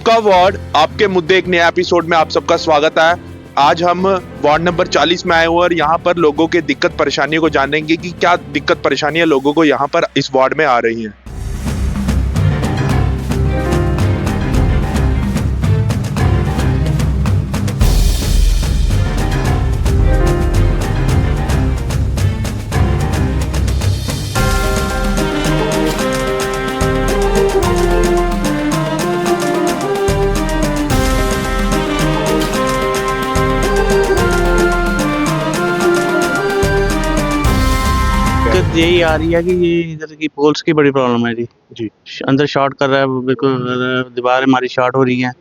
आपका वार्ड आपके मुद्दे एक नया एपिसोड में आप सबका स्वागत है। आज हम वार्ड नंबर 40 में आए हुए और यहाँ पर लोगों के दिक्कत परेशानियों को जानेंगे कि क्या दिक्कत परेशानियां लोगों को यहाँ पर इस वार्ड में आ रही हैं। दिक्कत यही आ रही है कि ये इधर की पोल्स की बड़ी प्रॉब्लम है जी। अंदर शॉर्ट कर रहा है, बिल्कुल दीवार हमारी शॉर्ट हो रही हैं,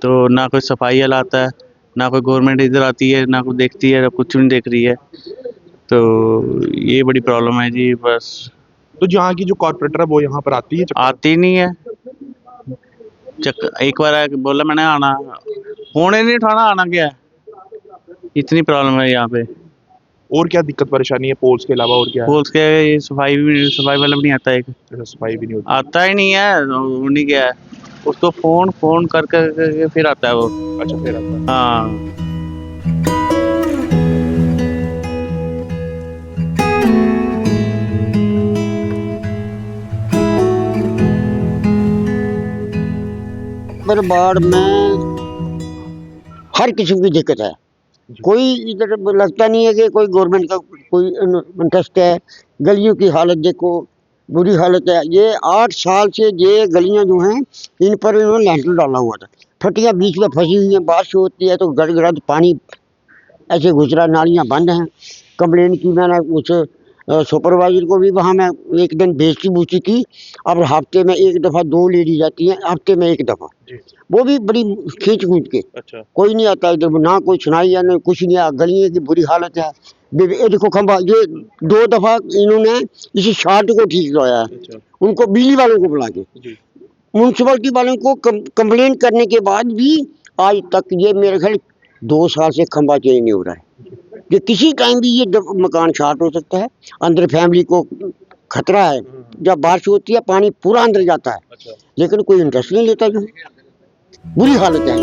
तो ना कोई सफाई वाला आता है, ना कोई गवर्नमेंट इधर आती है, ना कोई देखती है, कुछ नहीं देख रही है। तो ये बड़ी प्रॉब्लम है जी। बस तो जहाँ की जो कॉर्पोरेटर है वो यहाँ पर आती है? आती नहीं है। एक बार बोला मैंने आना, फोन ही नहीं उठाना, आना क्या है। इतनी प्रॉब्लम है यहाँ पे। और क्या दिक्कत परेशानी है पोल्स के अलावा? और क्या है? पोल्स के सफाई वाला भी नहीं आता, एक सफाई भी नहीं होती? आता ही नहीं है। उन्हीं क्या है, उसको फोन कर कर फिर आता है वो। अच्छा, फिर आता है। हाँ। मेरे वार्ड में हर किस्म की दिक्कत है। कोई इधर लगता नहीं है कि कोई गवर्नमेंट का कोई इंटरेस्ट है। गलियों की हालत देखो, बुरी हालत है। ये 8 साल से ये गलियां जो हैं इन पर इन्होंने लैंटर डाला हुआ था। फटियां बीच में फंसी हुई हैं, बारिश होती है तो गड़गड़ा पानी ऐसे गुजरा, नालियां बंद हैं। कंप्लेन की मैंने उस सुपरवाइजर को भी, वहाँ मैं एक दिन बेइज्जती बूझी की। अब हफ्ते में एक दफ़ा 2 लेडी जाती हैं, हफ्ते में एक दफ़ा, वो भी बड़ी खींच खूंच के। अच्छा। कोई नहीं आता इधर, ना कोई सुनाई है, ना कुछ नहीं है। गलियों की बुरी हालत है। ये देखो खंबा, ये 2 दफ़ा इन्होंने इसी शार्ट को ठीक करवाया है। अच्छा। उनको बिजली वालों को बुला के, म्यूनसिपलिटी वालों को कंप्लेन करने के बाद भी आज तक ये मेरे ख्याल 2 साल से खंबा चेंज नहीं हो रहा है। ये किसी टाइम भी ये मकान शार्ट हो सकता है। अंदर फैमिली को खतरा है। जब बारिश होती है पानी पूरा अंदर जाता है। अच्छा। लेकिन कोई इंटरेस्ट नहीं लेता। जो बुरी हालत है।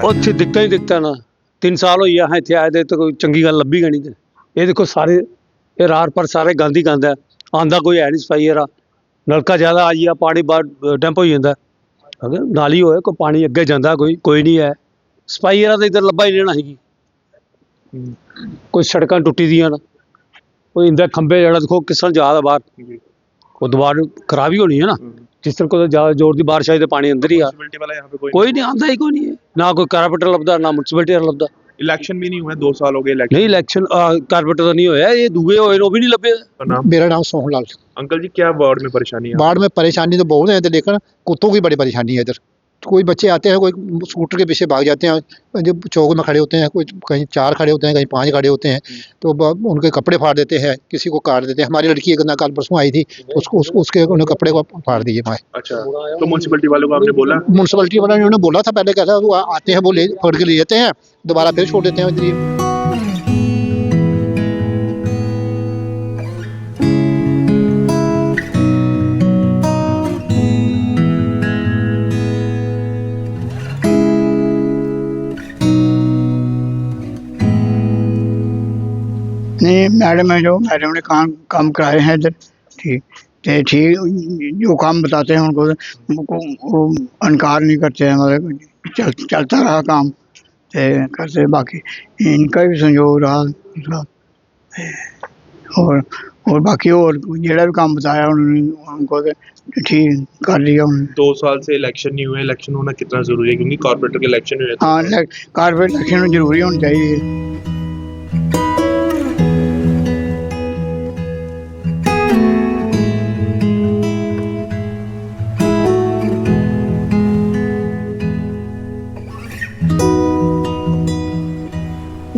ਉੱਥੇ ਦਿਖਦਾ ਹੀ ਦਿਖਦਾ ਨਾ 3 ਸਾਲ ਹੋਈ ਆ ਇੱਥੇ ਆਏ ਦੇ, ਤਾਂ ਕੋਈ ਚੰਗੀ ਗੱਲ ਲੱਭੀ ਗਣੀ। ਤੇ ਇਹ ਦੇਖੋ ਸਾਰੇ ਇਹ ਰਾਰ ਪਰ ਸਾਰੇ ਗੰਦ ਹੀ ਗੰਦ ਹੈ। ਆਂਦਾ ਕੋਈ ਹੈ ਨਹੀਂ ਸਫਾਈ ਵਾਲਾ। ਨਲਕਾ ਜ਼ਿਆਦਾ ਆ ਗਿਆ, ਪਾਣੀ ਬਾਹਰ ਡੰਪ ਹੋ ਜਾਂਦਾ। ਅਗਰ ਨਾਲੀ ਹੋਏ ਕੋਈ ਪਾਣੀ ਅੱਗੇ ਜਾਂਦਾ, ਕੋਈ ਨਹੀਂ ਹੈ। ਸਫਾਈ ਵਾਲਾ ਤਾਂ ਇੱਧਰ ਲੱਭਾ ਹੀ ਰਹਿਣਾ ਸੀਗੀ। ਕੋਈ ਸੜਕਾਂ ਟੁੱਟੀ ਦੀਆਂ ਨਾ, ਕੋਈ ਇੰਦਾ ਖੰਭੇ ਜਿਹੜਾ ਦੇਖੋ ਕਿਸ ਤਰ੍ਹਾਂ ਜ਼ਿਆਦਾ ਬਾਹਰ ਉਹ ਦੀਵਾਰ ਖਰਾਬ ਹੀ ਹੋਣੀ ਹੈ ਨਾ। जिस तरह को ज्यादा जोर की बारिश आई तो पानी अंदर ही आ। वाला यहाँ पे कोई नहीं आंदा ही, कोई नहीं है। ना कोई कारपोरेटर लभदा, ना म्यूनसिपैलिटी वाला लभदा। इलेक्शन भी नहीं हुआ, 2 साल हो गए इलेक्शन। नहीं इलेक्शन कारपोरेटर का नहीं होया, ये दूए होए वो भी नहीं लभे। मेरा नाम सोहन लाल। अंकल जी, क्या वार्ड में परेशानी है? वार्ड में परेशानी तो बहुत है, लेकिन कुत्तों की बड़ी परेशानी है इधर। कोई बच्चे आते हैं, कोई स्कूटर के पीछे भाग जाते हैं, जब चौक में खड़े होते हैं, कोई कहीं 4 खड़े होते हैं, कहीं 5 खड़े होते हैं, तो उनके कपड़े फाड़ देते हैं, किसी को काट देते हैं। हमारी लड़की एक ना कल परसों आई थी, उसके उन्हें कपड़े को फाड़ दिए माए। अच्छा, तो म्यूनसिपलिटी वालों को आपने बोला? म्यूनसिपलिटी वालों ने उन्होंने बोला था पहले, कहता वो आते हैं, वो ले पकड़ के ले जाते हैं, दोबारा फिर छोड़ देते हैं इधर ही। नहीं मैडम है, जो मैडम ने काम कराए हैं इधर, ठीक जो काम बताते हैं उनको वो इनकार नहीं करते हैं। मतलब चलता रहा काम करते। बाकी इनका भी संयोग रहा। और बाकी और जेड़ा भी काम बताया उन्होंने उनको ठीक कर लिया उन्होंने। 2 साल से इलेक्शन नहीं हुए। इलेक्शन होना कितना जरूरी है, क्योंकि कॉर्पोरेटर के इलेक्शन हुए। हाँ, कारपोरेट इलेक्शन जरूरी होनी चाहिए।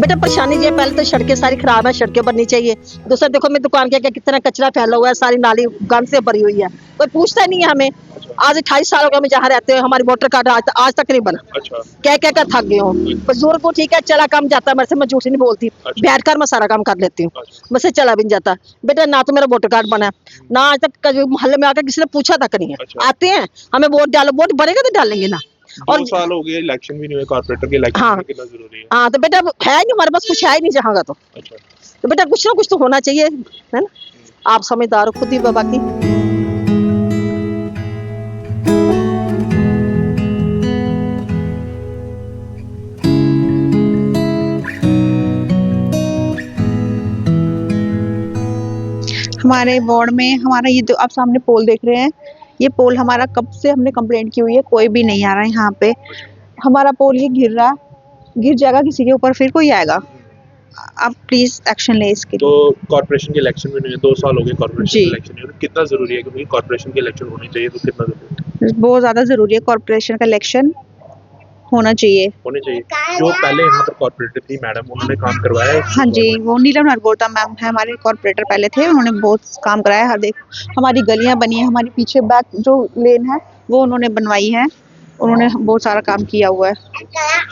बेटा परेशानी ये है, पहले तो सड़कें सारी खराब है, सड़कें बननी चाहिए। दूसरा देखो मेरी दुकान के कितना कचरा फैला हुआ है, सारी नाली गंद से भरी हुई है, कोई पूछता नहीं है हमें। आज 28 साल हो गए हम जहाँ रहते हैं, हमारी वोटर कार्ड आज तक नहीं बना। अच्छा। क्या क्या कर थक गए हूँ। बुजुर्ग को ठीक है चला काम जाता है, मेरे से मैं झूठ नहीं बोलती, बैठ कर मैं सारा काम कर लेती हूँ, मुझसे चला भी नहीं जाता। बेटा ना तो मेरा वोटर कार्ड बना है, ना आज तक कभी मोहल्ले में आकर किसी ने पूछा तक नहीं है। आते हैं हमें वोट डालो, वोट बनेगा तो डालेंगे ना। 2 साल हो गए, इलेक्शन भी नहीं हुए, कॉर्पोरेटर के इलेक्शन हाँ। में कितना जरूरी है। हाँ तो बेटा है नहीं हमारे पास, कुछ है ही नहीं जहाँ का। अच्छा। तो बेटा कुछ ना कुछ तो होना चाहिए, है ना। आप समझदार हो खुद ही बाकी। हमारे वार्ड में हमारा ये जो आप सामने पोल देख रहे हैं, ये पोल हमारा कब से हमने कंप्लेंट की हुई है, कोई भी नहीं आ रहा है यहाँ पे। हमारा पोल ये गिर रहा, गिर जाएगा किसी के ऊपर, फिर कोई आएगा। आप प्लीज एक्शन ले इसके तो लिए। कॉर्पोरेशन के इलेक्शन में नहीं हुए, 2 साल हो गए कॉर्पोरेशन जी। के इलेक्शन नहीं हुए, कितना जरूरी है, क्योंकि कॉर्पोरेशन के इलेक्शन होने चाहिए, तो कितना जरूरी बहुत ज्यादा जरूरी है, कॉर्पोरेशन का इलेक्शन होना चाहिए। होने चाहिए। जो पहले यहाँ पर कॉर्पोरेटर थी मैडम, उन्होंने काम करवाया है? हाँ जी, वो नीलम नरगोता मैम है, हमारे कॉर्पोरेटर पहले थे, उन्होंने बहुत काम कराया। हर देख हमारी गलियां बनी है, हमारी पीछे बैक जो लेन है वो उन्होंने बनवाई है, उन्होंने बहुत सारा काम किया हुआ है।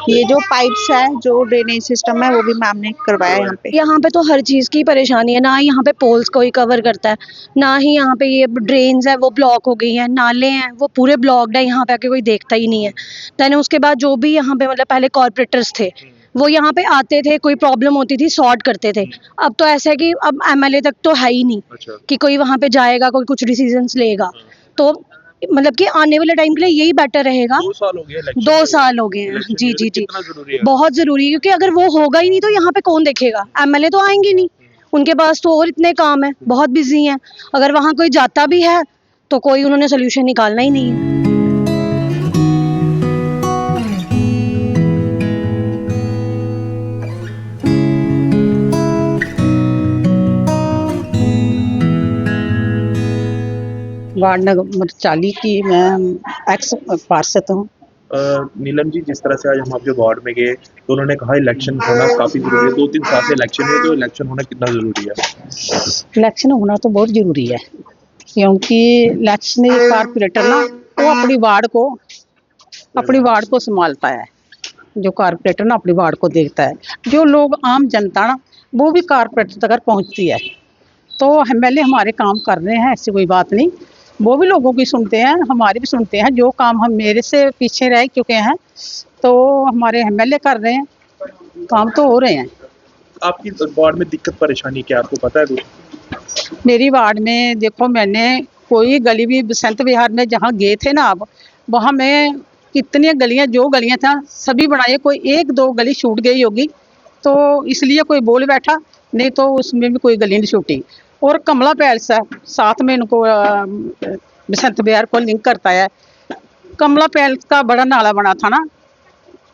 ये जो पाइप्स है, जो ड्रेनेज सिस्टम है, वो भी मैम ने करवाया है यहाँ पे। यहाँ पे तो हर चीज़ की परेशानी है, ना ही यहाँ पे पोल्स कोई कवर करता है, ना ही यहाँ पे ये ड्रेन्स है वो ब्लॉक हो गई हैं, नाले हैं वो पूरे ब्लॉक्ड है, यहाँ पे आके कोई देखता ही नहीं है। देन उसके बाद जो भी यहाँ पे मतलब पहले कॉर्पोरेटर्स थे वो यहाँ पे आते थे, कोई प्रॉब्लम होती थी सॉर्ट करते थे। अब तो ऐसा है कि अब एमएलए तक तो है ही नहीं। अच्छा। कि कोई वहाँ पे जाएगा, कोई कुछ डिसीजंस लेगा। तो मतलब कि आने वाले टाइम के लिए यही बेटर रहेगा। 2 साल हो गए इलेक्शन 2 साल हो गए हैं। इलेक्शन जी में, जी तो जी, कितना जरूरी है? बहुत जरूरी है, क्योंकि अगर वो होगा ही नहीं तो यहाँ पे कौन देखेगा, एमएलए तो आएंगे नहीं, उनके पास तो और इतने काम है, बहुत बिजी हैं। अगर वहाँ कोई जाता भी है तो कोई उन्होंने सोल्यूशन निकालना ही नहीं है। वार्ड नंबर 40 की मैं एक्स पार्षद हूँ। नीलम जी, जिस तरह से आज हम आपके वार्ड में गए तो उन्होंने कहा इलेक्शन होना काफी जरूरी है, 2-3 साल से इलेक्शन है, तो इलेक्शन होना कितना जरूरी है? इलेक्शन होना तो बहुत ज़रूरी है, क्योंकि इलेक्शन कारपोरेटर ना वो अपनी वार्ड को संभालता है। जो कारपोरेटर ना अपनी वार्ड को देखता है, जो लोग आम जनता ना वो भी कारपोरेटर तक पहुँचती है। तो एमएलए हमारे काम कर रहे हैं, ऐसी कोई बात नहीं, वो भी लोगों की सुनते हैं, हमारी भी सुनते हैं। जो काम हम मेरे से पीछे रह चुके हैं तो हमारे एमएलए कर रहे हैं, काम तो हो रहे हैं। आपकी वार्ड में दिक्कत परेशानी क्या है, आपको पता है कुछ? मेरी वार्ड में देखो, मैंने कोई गली भी बसंत विहार में जहाँ गए थे ना, आप वहाँ में कितनी गलियाँ, जो गलियाँ था सभी बनाए, कोई 1-2 गली छूट गई होगी तो इसलिए कोई बोल बैठा, नहीं तो उसमें भी कोई गली नहीं छूटी। और कमला पैलेस है साथ में, इनको बसंत विहार को लिंक करता है। कमला पैलेस का बड़ा नाला बना था ना,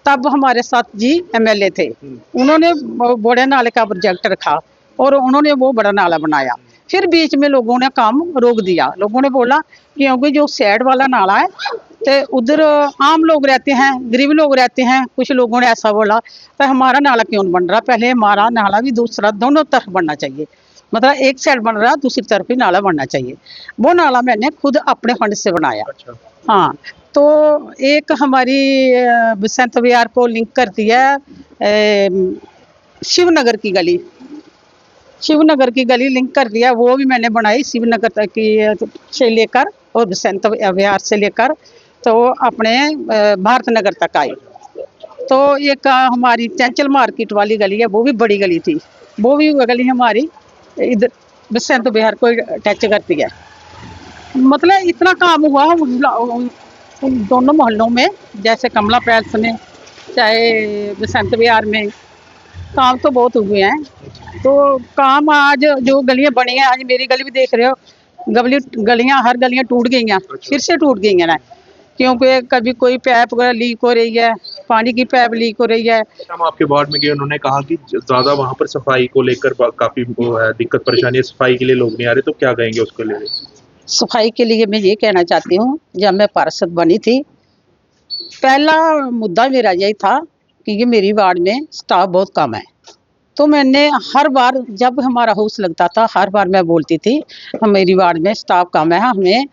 तब हमारे साथ जी एमएलए थे, उन्होंने बड़े नाले का प्रोजेक्ट रखा और उन्होंने वो बड़ा नाला बनाया। फिर बीच में लोगों ने काम रोक दिया, लोगों ने बोला क्योंकि जो साइड वाला नाला है तो उधर आम लोग रहते हैं, गरीब लोग रहते हैं। कुछ लोगों ने ऐसा बोला तो हमारा नाला क्यों बन रहा, पहले हमारा नाला भी दूसरा दोनों तरफ बनना चाहिए, मतलब एक साइड बन रहा दूसरी तरफ भी नाला बनना चाहिए। वो नाला मैंने खुद अपने फंड से बनाया। अच्छा। हाँ, तो एक हमारी बसंत विहार को लिंक करती है शिवनगर की गली, शिवनगर की गली लिंक कर दिया, वो भी मैंने बनाई शिवनगर तक की से लेकर और बसंत विहार से लेकर तो अपने भारत नगर तक आई। तो एक हमारी चंचल मार्केट वाली गली है, वो भी बड़ी गली थी, वो भी गली हमारी इधर बसंत विहार को टच करती है। मतलब इतना काम हुआ उन दोनों मोहल्लों में, जैसे कमला पैलेस में चाहे बसंत विहार में, काम तो बहुत हुए हैं। तो काम आज जो गलियां बनी हैं, आज मेरी गली भी देख रहे हो, गलियां हर गलियां टूट गई हैं, फिर से टूट गई हैं ना, क्योंकि कभी कोई पैप लीक हो रही है, पानी की पैप लीक हो रही है। हम आपके वार्ड में गए, उन्होंने कहा कि ज्यादा वहाँ पर सफाई को लेकर काफी वो है, दिक्कत परेशानी है, सफाई के लिए लोग नहीं आ रहे, तो क्या कहेंगे उसके लिए? सफाई के लिए मैं ये कहना चाहती हूँ, जब मैं पार्षद बनी थी पहला मुद्दा मेरा यही था कि ये मेरी वार्ड में स्टाफ बहुत कम है। तो मैंने हर बार जब हमारा हाउस लगता था हर बार मैं बोलती थी मेरी वार्ड में स्टाफ कम है, हमें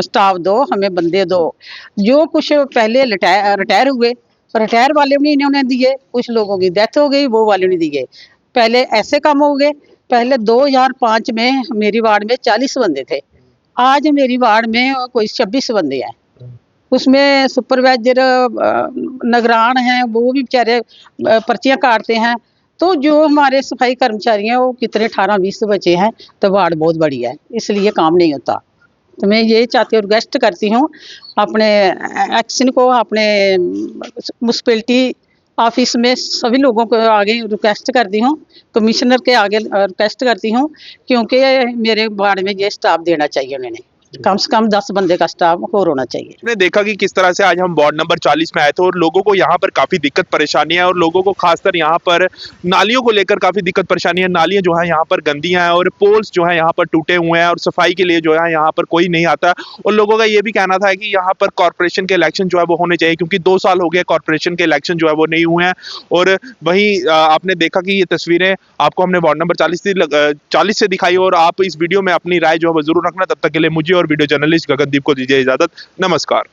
स्टाफ दो, हमें बंदे दो। जो कुछ पहले रिटायर हुए, रिटायर वाले भी इन्होंने दिए, कुछ लोगों की डेथ हो गई वो वाले नहीं दिए। पहले ऐसे काम हो गए, पहले 2005 में मेरी वार्ड में 40 बंदे थे, आज मेरी वार्ड में कोई 26 बंदे हैं। उसमें सुपरवाइजर निगरान हैं, वो भी बेचारे पर्चियाँ काटते हैं। तो जो हमारे सफाई कर्मचारी हैं वो कितने 18-20 बचे हैं, तो वार्ड बहुत बड़ी है, इसलिए काम नहीं होता। तो मैं ये चाहती हूँ, रिक्वेस्ट करती हूँ अपने एक्शन को, अपने म्यूनसिपैलिटी ऑफिस में सभी लोगों को आगे रिक्वेस्ट करती हूँ, कमिश्नर के आगे रिक्वेस्ट करती हूँ, क्योंकि मेरे वार्ड में ये स्टाफ देना चाहिए उन्होंने, कम से कम 10 बंदे का स्टाफ और होना चाहिए। हमने देखा कि किस तरह से आज हम वार्ड नंबर 40 में आए थे और लोगों को यहाँ पर काफी दिक्कत परेशानी है और लोगों को खासकर यहाँ पर नालियों को लेकर काफी दिक्कत परेशानी है। नालियां जो है यहाँ पर गंदी हैं और पोल्स जो है यहाँ पर टूटे हुए हैं और सफाई के लिए जो है यहाँ पर कोई नहीं आता। और लोगों का ये भी कहना था कि यहाँ पर कॉर्पोरेशन के इलेक्शन जो है वो होने चाहिए, क्योंकि 2 साल हो गए कॉर्पोरेशन के इलेक्शन जो है वो नहीं हुए हैं। और वहीं आपने देखा कि ये तस्वीरें आपको हमने वार्ड नंबर 40 से दिखाई और आप इस वीडियो में अपनी राय जो है वो जरूर रखना। तब तक के लिए मुझे और वीडियो जर्नलिस्ट गगनदीप को दीजिए इजाजत। नमस्कार।